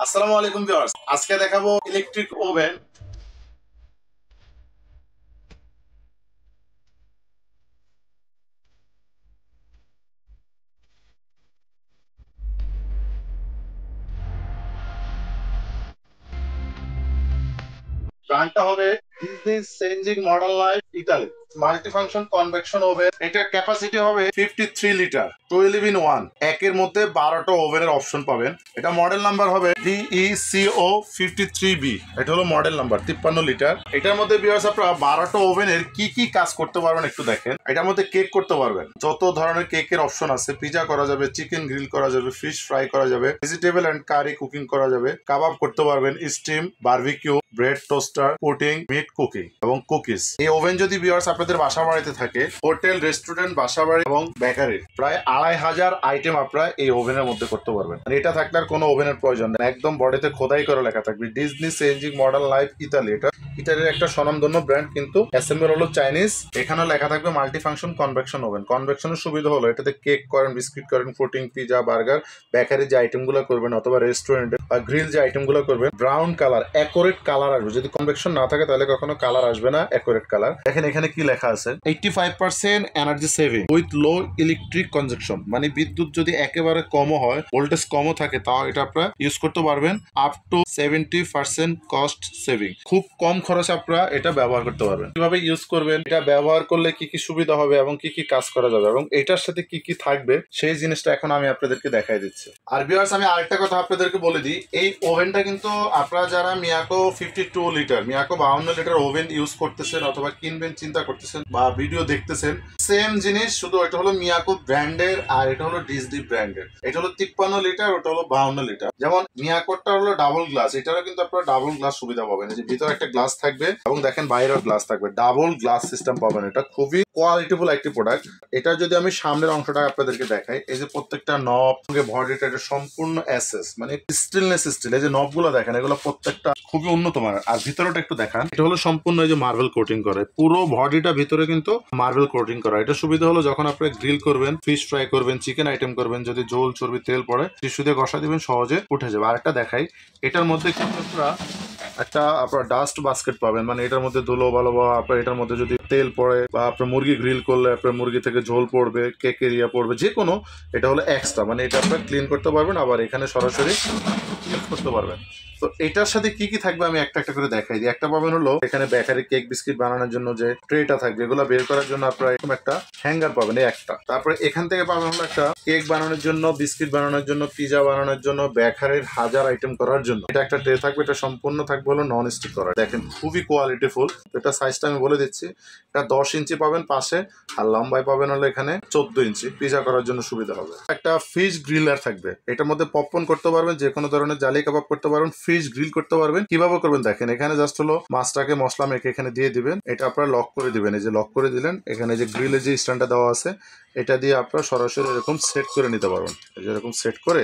আসসালামু আলাইকুম ভিউয়ার্স, আজকে দেখাবো ইলেকট্রিক ওভেন। ব্র্যান্ডটা হবে Disney changing model life Italy multifunction convection oven. এটার ক্যাপাসিটি হবে 53 লিটার, 12 in 1। একের মধ্যে 12টা ওভেনের অপশন পাবেন। এটা মডেল নাম্বার হবে DECO53B। এটা হলো মডেল নাম্বার, 53 লিটার। এটার মধ্যে ভিউয়ার্স আপনারা 12টা ওভেনের কি কি কাজ করতে পারবেন একটু দেখেন। এটার মধ্যে কেক করতে পারবেন, যত ধরনের কেকের অপশন আছে। পিজা করা যাবে, চিকেন গ্রিল করা যাবে, ফিশ ফ্রাই করা যাবে, ভেজিটেবল এন্ড কারি কুকিং করা যাবে, কাবাব করতে পারবেন, steam, barbecue, bread toaster, pudding, meat cooking এবং কুকিজ। এই ওভেন যদি ভিউয়ার্স আপনাদের বাসা বাড়িতে থাকে, হোটেল, রেস্টুরেন্ট, বাসা বাড়ি এবং বেকারি প্রায় 2500 আইটেম আপনারা এই ওভেনের মধ্যে করতে পারবেন। এটা থাকলে আর কোনো ওভেনের প্রয়োজন নেই, একদম বডিতে খোদাই করে লেখা থাকবে Disney changing model life Italy. এটা ইতালির একটা স্বনামধন্য ব্র্যান্ড, কিন্তু অ্যাসেম্বল হলো চাইনিজ। এখানে লেখা থাকবে মাল্টিফাংশন কনভেকশন ওভেন। কনভেকশনের সুবিধা হলো এটাতে কেক করেন, বিস্কিট করেন, পুডিং, পিজা, বার্গার, বেকারি যে আইটেমগুলো করবেন অথবা রেস্টুরেন্টে বা গ্রিল যে আইটেমগুলো করবেন, ব্রাউন কালার, অ্যাকুরেট কালার আসবে। যদি কনভেকশন না থাকে তাহলে কখনো কালার আসবে না, অ্যাকুরেট কালার। দেখেন এখানে কি লেখা আছে, 85% energy saving with low electric conjunction. মানে বিদ্যুৎ যদি একেবারে কমও হয়, ভোল্টেজ কমও থাকে, তাও এটা আপনারা ইউজ করতে পারবেন। Up to 70% cost saving. খুব কম খরচে আপনারা এটা ব্যবহার করতে পারবেন। কিভাবে ইউজ করবেন, এটা ব্যবহার করলে কি কি সুবিধা হবে এবং কি কি কাজ করা যাবে এবং এটার সাথে কি কি থাকবে, সেই জিনিসটা এখন আমি আপনাদেরকে দেখাই দিচ্ছি। আর ভিউয়ার্স, আমি আরেকটা কথা আপনাদেরকে বলে দিই, এই ওভেনটা কিন্তু আপনারা যারা Miyako 52 litre, Miyako 52 litre oven use করতেছেন অথবা কিনবেন চিন্তা করতেছেন বা ভিডিও দেখতেছেন, সেম জিনিস, শুধু এটা হলো মিয়াকো ব্র্যান্ডের আর এটা হলো ডিজনি ব্র্যান্ডের। এটা হলো 53 লিটার, ওটা হলো 52 লিটার। যেমন মিয়াকোটা হলো ডাবল গ্লাস, এটারও কিন্তু আপনারা ডাবল গ্লাস সুবিধা পাবেন। এই যে ভিতরে একটা গ্লাস থাকবে এবং দেখেন বাইরেও গ্লাস থাকবে, ডাবল গ্লাস সিস্টেম পাবেন। এটা খুবই কোয়ালিটিফুল একটি প্রোডাক্ট। এটা যদি আমি সামনের অংশটা আপনাদেরকে দেখাই, এই যে প্রত্যেকটা নব, বডিটা এটা সম্পূর্ণ এসএস, মানে স্টিলনেস স্টিল। এই যে নবগুলো দেখেন, এগুলো প্রত্যেকটা খুবই উন্নত মানের। আর ভিতরেটা একটু দেখান, এটা হলো সম্পূর্ণ এই যে মার্বেল কোটিং করে, পুরো বডিটা ভিতরে কিন্তু মার্বেল কোটিং করা। এটা সুবিধা হলো যখন আপনি গ্রিল করবেন, ফিশ ফ্রাই করবেন, চিকেন আইটেম করবেন, যদি ঝোল চর্বি তেল পড়ে টিস্যু দিয়ে ঘষা দিবেন, সহজে উঠে যাবে। আরেকটা দেখাই, এটার মধ্যে কিন্তু আপনারা একটা আপনার ডাস্ট বাস্কেট পাবেন। মানে এটার মধ্যে ধুলো ভালো, বা আপনার এটার মধ্যে যদি তেল পড়ে বা আপনার মুরগি গ্রিল করলে আপনার মুরগি থেকে ঝোল পড়বে, কেকের ইয়া পড়বে, যে কোনো, এটা হলো এক্সট্রা। মানে এটা আপনার ক্লিন করতে পারবেন, আবার এখানে সরাসরি ইউজ করতে পারবেন। তো এটার সাথে কি কি থাকবে আমি একটা একটা করে দেখাই দিই। একটা পাবেন হলো এখানে বেকারি কেক বিস্কিট বানানোর জন্য যে ট্রেটা থাকবে, এগুলো বের করার জন্য আপনারা এরকম একটা হ্যাঙ্গার পাবেন, এই একটা। তারপরে এখান থেকে পাবেন হলো একটা কেক বানানোর জন্য, বিস্কিট বানানোর জন্য, পিজা বানানোর জন্য, বেকারির 1000 আইটেম করার জন্য এটা একটা ট্রে থাকবে। এটা সম্পূর্ণ থাকবে হলো নন স্টিক করা। দেখেন খুবই কোয়ালিটিফুল। এটা সাইজটা আমি বলে দিচ্ছি, এটা 10 ইঞ্চি পাবেন পাশে, আর লম্বায় পাবেন হলো এখানে 14 ইঞ্চি। পিজা করার জন্য সুবিধা হবে। একটা ফিশ গ্রিলার থাকবে, এটার মধ্যে পপকর্ন করতে পারবেন, যে কোনো ধরনের জালি কাবাব করতে পারবেন, ফিশ গ্রিল করতে পারবেন। কিভাবে করবেন দেখেন, এখানে জাস্ট হলো মাছটাকে মশলা মেখে এখানে দিয়ে দিবেন, এটা আপনারা লক করে দিবেন। এই যে লক করে দিলেন, এখানে যে গ্রিলের যে স্ট্যান্ডটা দেওয়া আছে, এটা দিয়ে আপনারা সরাসরি এরকম সেট করে নিতে পারবেন। এই যে এরকম সেট করে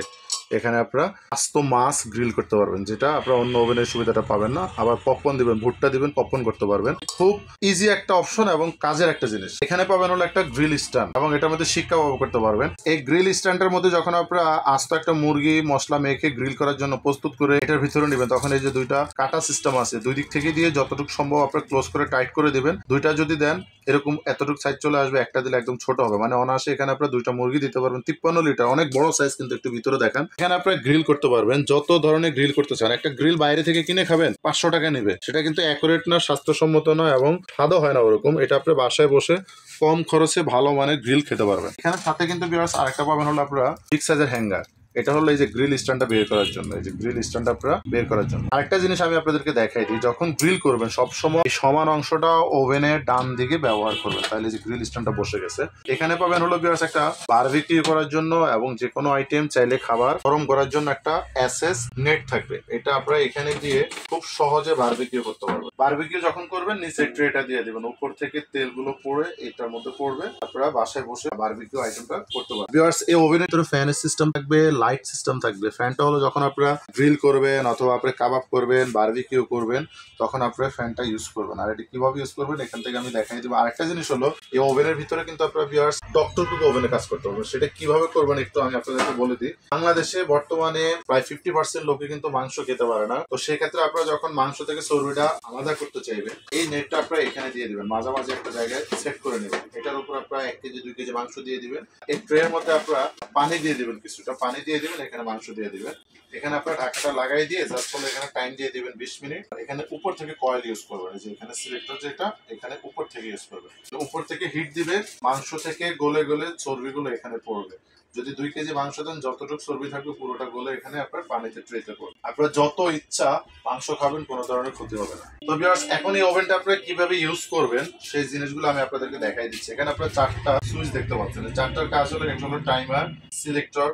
এখানে আপনারা আস্ত মাছ গ্রিল করতে পারবেন, যেটা আপনারা অন্য ওভেনের সুবিধাটা পাবেন না। আবার পপকর্ন দিবেন, ভুট্টা দিবেন, পপকর্ন করতে পারবেন। খুব ইজি একটা অপশন এবং কাজের একটা জিনিস। এখানে পাবেন হলো একটা গ্রিল স্ট্যান্ড এবং এটার মধ্যে শিক্ষা ব্যবহার করতে পারবেন। এই গ্রিল স্ট্যান্ডের মধ্যে যখন আপনারা আস্ত একটা মুরগি মশলা মেখে গ্রিল করার জন্য প্রস্তুত করে এটার ভিতরে নেবেন, তখন এই যে দুইটা কাটা সিস্টেম আছে, দুই দিক থেকে দিয়ে যতটুকু সম্ভব আপনারা ক্লোজ করে টাইট করে দিবেন। দুইটা যদি দেন এরকম এতটুকু সাইজ চলে আসবে, একটা দিলে একদম ছোট হবে। মানে অনায়াসে এখানে আপনারা দুইটা মুরগি দিতে পারবেন। 53 লিটার, অনেক বড় সাইজ, কিন্তু একটু ভিতরে দেখান। এখানে আপনারা গ্রিল করতে পারবেন, যত ধরনের গ্রিল করতে চান। একটা গ্রিল বাইরে থেকে কিনে খাবেন 500 টাকা নেবে, সেটা কিন্তু অ্যাকুরেট না, স্বাস্থ্যসম্মত নয় এবং স্বাদও হয় না ওরকম। এটা আপনি বাসায় বসে কম খরচে ভালো মানের গ্রিল খেতে পারবেন। এখানে সাথে কিন্তু ভিউয়ার্স আরেকটা পাবেন হলো আপনারা বিগ সাইজের হ্যাঙ্গার। এটা হলো এই যে গ্রিল স্ট্যান্ডটা বের করার জন্য, এই যে গ্রিল স্ট্যান্ড আপনারা বের করার জন্য। আরেকটা জিনিস আমি আপনাদেরকে দেখাই দিই, যখন গ্রিল করবেন সবসময় এই সমান অংশটা ওভেনের ডান দিকে ব্যবহার করবেন, তাহলে যে গ্রিল স্ট্যান্ডটা বসে গেছে। এখানে পাবেন হলো ভিউয়ার্স একটা বারবিকিউ করার জন্য এবং যে কোনো আইটেম চাইলে খাবার গরম করার জন্য একটা এসএস নেট থাকবে। এটা আপনারা এখানে দিয়ে খুব সহজে বারবিকিউ করতে পারবেন। বারবিকিউ যখন করবেন নিচে ট্রেটা দিয়ে দিবেন, উপর থেকে তেলগুলো পড়ে এটার মধ্যে পড়বে, আপনারা বাসায় বসে বারবিকিউ আইটেমটা করতে পারবেন। ভিউয়ার্স এই ওভেনের ভিতরে ফ্যানের সিস্টেম থাকবে, লাইট সিস্টেম থাকবে। ফ্যানটা হলো যখন আপনারা গ্রিল করবেন অথবা আপনি কাবাব করবেন, বারবিকিউ করবেন, তখন আপনারা ফ্যানটা ইউজ করবেন। আর এটা কিভাবে ইউজ করবেন এখান থেকে আমি দেখাই দেবো। আরেকটা জিনিস হলো, এই ওভেনের ভিতরে কিন্তু আপনারা ভিউয়ার্স ডক্টরকুক ওভেনে কাজ করতে পারবেন। সেটা কিভাবে করবেন একটু আমি আপনাদেরকে বলে দিই। বাংলাদেশে বর্তমানে প্রায় 50% লোকে কিন্তু মাংস খেতে পারে না। তো সেক্ষেত্রে আপনারা যখন মাংস থেকে চর্বিটা আলাদা করতে চাইবেন, এই নেটটা আপনারা এখানে দিয়ে দিবেন, মাঝামাঝি একটা জায়গায় সেট করে নেবেন। এটার উপর আপনারা 1 কেজি 2 কেজি মাংস দিয়ে দিবেন। এই ট্রের মধ্যে আপনারা পানি দিয়ে দিবেন, কিছুটা পানি দিয়ে দিবেন, এখানে মাংস দিয়ে দিবেন। এখানে আপনারা ঢাকাটা লাগাই দিয়ে জাস্ট হলো এখানে টাইম দিয়ে দিবেন 20 মিনিট। এখানে উপর থেকে কয়েল ইউজ করবেন, যে এখানে সিলেক্টর যেটা এখানে উপর থেকে ইউজ করবেন। উপর থেকে হিট দিবেন, মাংস থেকে গলে গলে চর্বিগুলো এখানে পড়বে। যদি 2 কেজি মাংস দেন, যতটুকু চর্বি থাকবে পুরোটা গলে এখানে আপনার পানিতে ট্রেতে পড়বে। আপনারা যত ইচ্ছা মাংস খাবেন, কোনো ধরনের ক্ষতি হবে না। তো ভিউয়ার্স, এখন এই ওভেনটা আপনারা কিভাবে ইউজ করবেন সেই জিনিসগুলো আমি আপনাদেরকে দেখাই দিচ্ছি। এখানে আপনারা 4টা সুইচ দেখতে পাচ্ছেন। 4টার কাজ হলো, একটা হলো টাইমার, সিলেক্টর,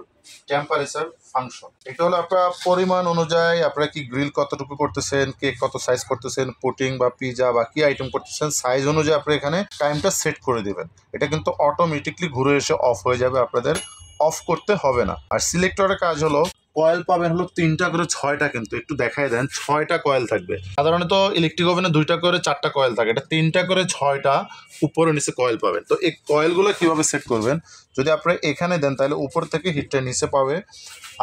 টেম্পারেচার, ফাংশন। এটা হলো আপনার পরিমাণ অনুযায়ী আপনারা কি গ্রিল কতটুকু করতেছেন, কেক কত সাইজ করতেছেন, পুটিং বা পিজা বা কি আইটেম করতেছেন, সাইজ অনুযায়ী আপনি এখানে টাইমটা সেট করে দিবেন। এটা কিন্তু অটোমেটিকলি ঘুরে এসে অফ হয়ে যাবে, আপনাদের অফ করতে হবে না। আর সিলেক্টরের কাজ হলো, কয়েল পাবেন হলো 3টা করে 6টা, কিন্তু একটু দেখাই দেন, 6টা কয়েল থাকবে। সাধারণত ইলেকট্রিক ওভেনে 2টা করে 4টা কয়েল থাকে, এটা 3টা করে 6টা উপরে নিচে কয়েল পাবেন। তো এই কয়েলগুলো কিভাবে সেট করবেন, যদি আপনারা এখানে দেন তাহলে উপর থেকে হিটটা নিচে পাবে,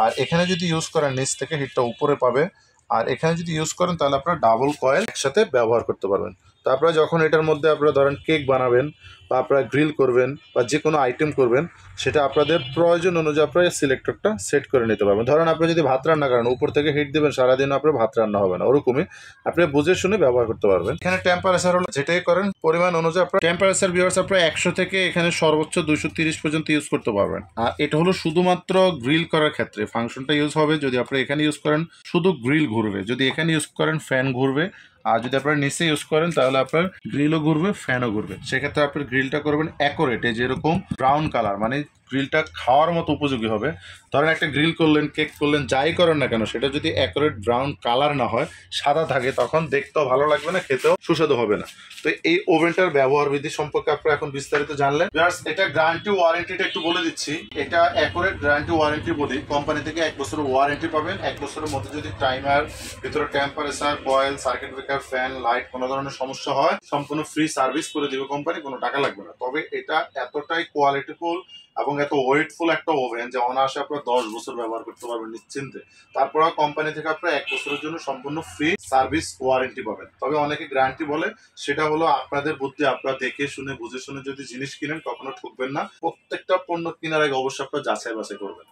আর এখানে যদি ইউজ করেন নিচ থেকে হিটটা উপরে পাবে, আর এখানে যদি ইউজ করেন তাহলে আপনারা ডাবল কয়েল একসাথে ব্যবহার করতে পারবেন। তারপরে যখন এটার মধ্যে আপনারা ধরেন কেক বানাবেন বা আপনারা গ্রিল করবেন বা যে কোনো আইটেম করবেন, সেটা আপনাদের প্রয়োজন অনুযায়ী আপনারা সিলেক্টরটা সেট করে নিতে পারবেন। ধরেন আপনি যদি ভাত রান্না করেন, উপর থেকে হিট দেবেন, সারাদিন আপনার ভাত রান্না হবে না, ওরকমই আপনি বুঝে শুনে ব্যবহার করতে পারবেন। এখানে টেম্পারেচার হলো, যেটাই করেন পরিমাণ অনুযায়ী আপনার টেম্পারেচার ভিউয়ার্স আপনারা 100 থেকে এখানে সর্বোচ্চ 230 পর্যন্ত ইউজ করতে পারবেন। আর এটা হলো শুধুমাত্র গ্রিল করার ক্ষেত্রে ফাংশনটা ইউজ হবে। যদি আপনারা এখানে ইউজ করেন শুধু গ্রিল ঘুরবে, যদি এখানে ইউজ করেন ফ্যান ঘুরবে, আর যদি আপনারা নিচে ইউজ করেন তাহলে আপনার গ্রিলও ঘুরবে, ফ্যানও ঘুরবে। সেক্ষেত্রে আপনার গ্রিলটা করবেন অ্যাকুরেটে, যেরকম ব্রাউন কালার, মানে গ্রিলটা খাওয়ার মতো উপযোগী হবে। ধরেন একটা গ্রিল করলেন, কেক করলেন, যাই করেন না কেন, সেটা যদি অ্যাকুরেট ব্রাউন কালার না হয়, সাদা থাকে, তখন দেখতেও ভালো লাগবে না, খেতেও সুস্বাদু হবে না। তো এই ওভেনটার ব্যবহার বিধি সম্পর্কে আপনারা এখন বিস্তারিত জানলেন। এটা গ্যারান্টি ওয়ারেন্টিটা একটু বলে দিচ্ছি। এটা অ্যাকুরেট গ্যারান্টি ওয়ারেন্টি বলি, কোম্পানি থেকে 1 বছরের ওয়ারেন্টি পাবেন। 1 বছরের মধ্যে যদি টাইমার, ভিতরে temperature, coil, circuit breaker, fan, light কোনো ধরনের সমস্যা হয়, সম্পূর্ণ ফ্রি সার্ভিস করে দিবে কোম্পানি, কোনো টাকা লাগবে না। তবে এটা এতটাই কোয়ালিটিফুল এবং এত ওয়েটফুল একটা ওভেন যে অনায়াসে আপনারা 10 বছর ব্যবহার করতে পারবেন নিশ্চিন্তে। তারপর কোম্পানি থেকে আপনারা 1 বছরের জন্য সম্পূর্ণ ফ্রি সার্ভিস ওয়ারেন্টি পাবেন। তবে অনেকে গ্যারান্টি বলে, সেটা হলো আপনাদের বুদ্ধি। আপনারা দেখে শুনে বুঝে শুনে যদি জিনিস কিনেন, কখনো ঠকবেন না। প্রত্যেকটা পণ্য কেনার আগে অবশ্যই আপনারা যাচাই বাছাই করবেন।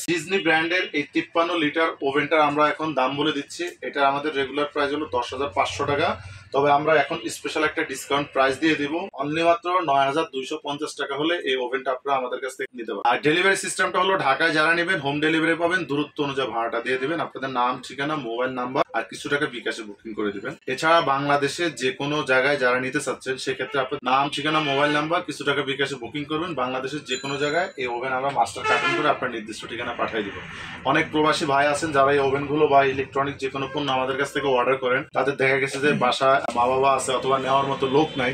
ডিজনি ব্র্যান্ডের এই 53 লিটার ওভেনটার আমরা এখন দাম বলে দিচ্ছি। এটা আমাদের রেগুলার প্রাইস হলো 10,500 টাকা। তবে আমরা এখন স্পেশাল একটা ডিসকাউন্ট প্রাইস দিয়ে দিব, অনলি মাত্র 9,250 টাকা হলে এই ওভেনটা আপনারা আমাদের কাছ থেকে নিতে পারেন। আর ডেলিভারি সিস্টেমটা হলো, ঢাকায় যারা নেবেন হোম ডেলিভারি পাবেন, দূরত্ব অনুযায়ী ভাড়াটা দিয়ে দিবেন। আপনাদের নাম, ঠিকানা, মোবাইল নাম্বার আর কিছু টাকা বিকাশে বুকিং করে দিবেন। এছাড়া বাংলাদেশে যে কোনো জায়গায় যারা নিতে চাচ্ছেন, সেক্ষেত্রে আপনার নাম, ঠিকানা, মোবাইল নাম্বার, কিছু টাকা বিকাশে বুকিং করবেন। বাংলাদেশের যে কোনো জায়গায় এই ওভেন আমরা মাস্টার কার্টন করে আপনার নির্দিষ্ট ঠিকানা পাঠিয়ে দিব। অনেক প্রবাসী ভাই আছেন যারা এই ওভেনগুলো বা ইলেকট্রনিক যে কোনো পণ্য আমাদের কাছ থেকে অর্ডার করেন, তাদের দেখা গেছে যে বাসা মা বাবা আছে অথবা নেওয়ার মতো লোক নাই।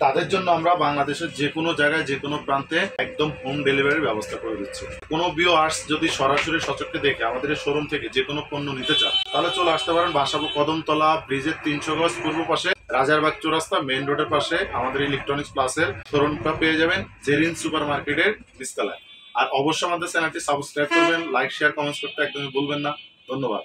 তাদের জন্য আমরা বাংলাদেশের যে কোনো জায়গায় যে কোনো প্রান্তে একদম হোম ডেলিভারির ব্যবস্থা করে দিচ্ছি। কোনো ভিউয়ার্স যদি সরাসরি সচক্ষে দেখে আমাদের শোরুম থেকে যে কোনো পণ্য নিতে চান, তাহলে চলে আসতে পারেন বাসাবো কদমতলা ব্রিজের 300 গজ পূর্ব পাশে, রাজারবাগ চৌরাস্তা মেইন রোডের পাশে আমাদের ইলেকট্রনিক্স প্লাসের শোরুমটা পেয়ে যাবেন, জেরিন সুপার মার্কেটের নিচতলায়। আর অবশ্যই আমাদের চ্যানেলটি সাবস্ক্রাইব করবেন, লাইক, শেয়ার, কমেন্টস করতে একদমই ভুলবেন না। ধন্যবাদ।